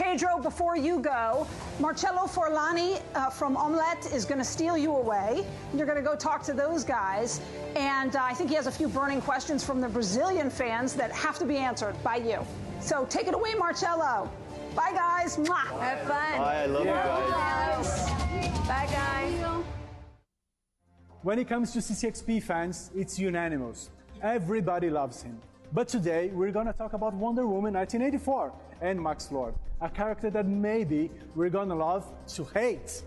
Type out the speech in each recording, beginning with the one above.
Pedro, before you go, Marcello Forlani from Omelette is going to steal you away. You're going to go talk to those guys. And I think he has a few burning questions from the Brazilian fans that have to be answered by you. So take it away, Marcello. Bye, guys. Mwah. Have fun. Bye, I love you guys. Bye, guys. When it comes to CCXP fans, it's unanimous. Everybody loves him. But today, we're gonna talk about Wonder Woman 1984 and Max Lord, a character that maybe we're gonna love to hate.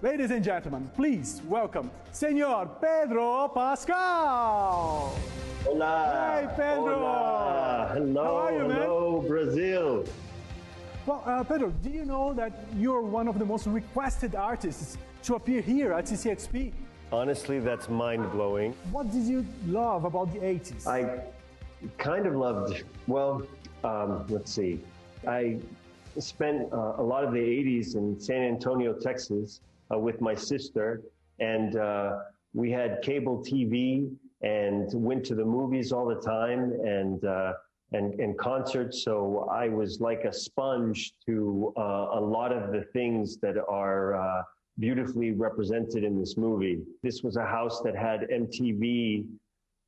Ladies and gentlemen, please welcome Senor Pedro Pascal. Hola. Hey, Pedro. Hola. Hello. How are you, man? Hello, Brazil. Well, Pedro, do you know that you're one of the most requested artists to appear here at CCXP? Honestly, that's mind-blowing. What did you love about the 80s? I kind of loved, well, let's see. I spent a lot of the 80s in San Antonio, Texas with my sister, and we had cable TV and went to the movies all the time and concerts. So I was like a sponge to a lot of the things that are beautifully represented in this movie. This was a house that had MTV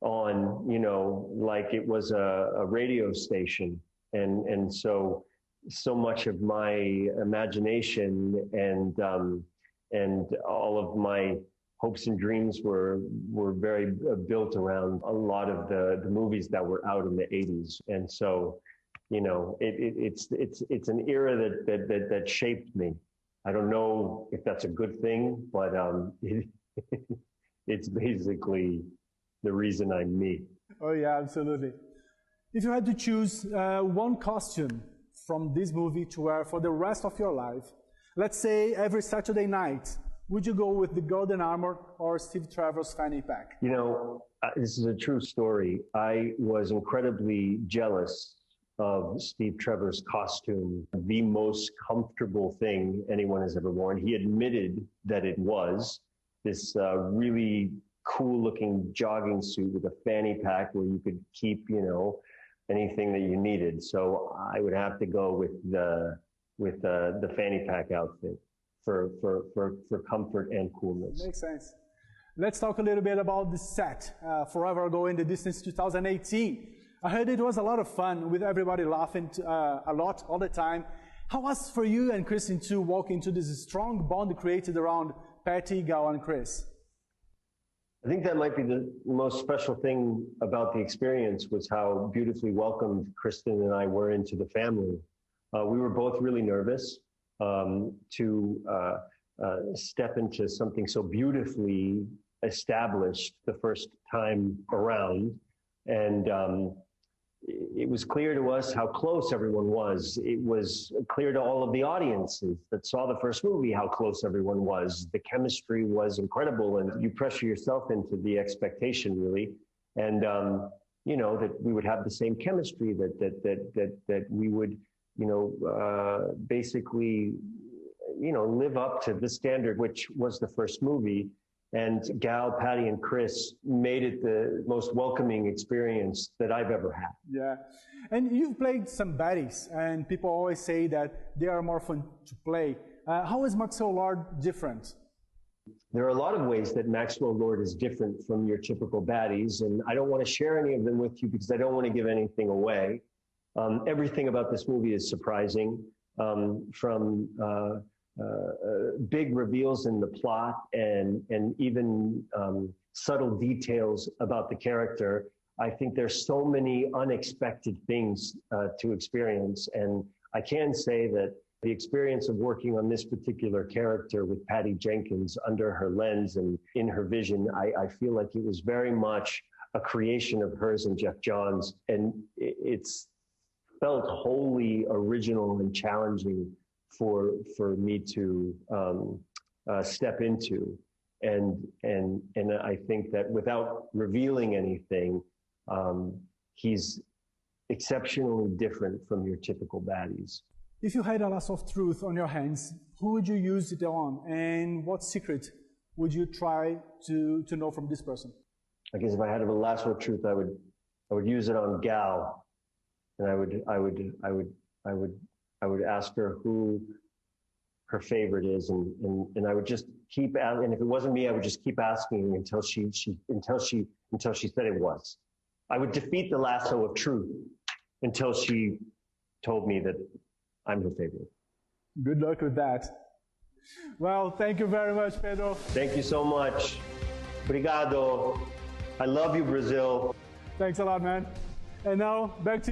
on, you know, like it was a radio station. And so much of my imagination and all of my hopes and dreams were very built around a lot of the movies that were out in the 80s. And so, you know, it's an era that shaped me. I don't know if that's a good thing, but it's basically the reason I'm me. Oh yeah, absolutely. If you had to choose one costume from this movie to wear for the rest of your life, let's say every Saturday night, would you go with the golden armor or Steve Trevor's fanny pack? You know, this is a true story. I was incredibly jealous of Steve Trevor's costume, the most comfortable thing anyone has ever worn. He admitted that it was this really cool looking jogging suit with a fanny pack where you could keep, you know, anything that you needed. So I would have to go with the fanny pack outfit for comfort and coolness. Makes sense. Let's talk a little bit about the set. Forever Ago in the Distance 2018. I heard it was a lot of fun with everybody laughing a lot all the time. How was it for you and Kristen to walk into this strong bond created around Patty, Gal, and Chris? I think that might be the most special thing about the experience was how beautifully welcomed Kristen and I were into the family. We were both really nervous to step into something so beautifully established the first time around. And it was clear to us how close everyone was. It was clear to all of the audiences that saw the first movie how close everyone was. The chemistry was incredible, and you pressure yourself into the expectation, really. And you know, that we would have the same chemistry, that we would, you know, basically, you know, live up to the standard, which was the first movie. And Gal, Patty, and Chris made it the most welcoming experience that I've ever had. Yeah. And you've played some baddies, and people always say that they are more fun to play. How is Maxwell Lord different? There are a lot of ways that Maxwell Lord is different from your typical baddies, and I don't want to share any of them with you because I don't want to give anything away. Everything about this movie is surprising, from big reveals in the plot and even subtle details about the character. I think there's so many unexpected things to experience. And I can say that the experience of working on this particular character with Patty Jenkins under her lens and in her vision, I feel like it was very much a creation of hers and Jeff Johns. And it's felt wholly original and challenging for me to step into, and I think that without revealing anything, he's exceptionally different from your typical baddies. If you had a lasso of truth on your hands, who would you use it on, and what secret would you try to know from this person? I guess if I had a lasso of truth, I would use it on Gal, and I I would ask her who her favorite is, and I would just keep asking. And if it wasn't me, I would just keep asking until she said it was. I would defeat the lasso of truth until she told me that I'm her favorite. Good luck with that. Well, thank you very much, Pedro. Thank you so much. Obrigado. I love you, Brazil. Thanks a lot, man. And now, back to you.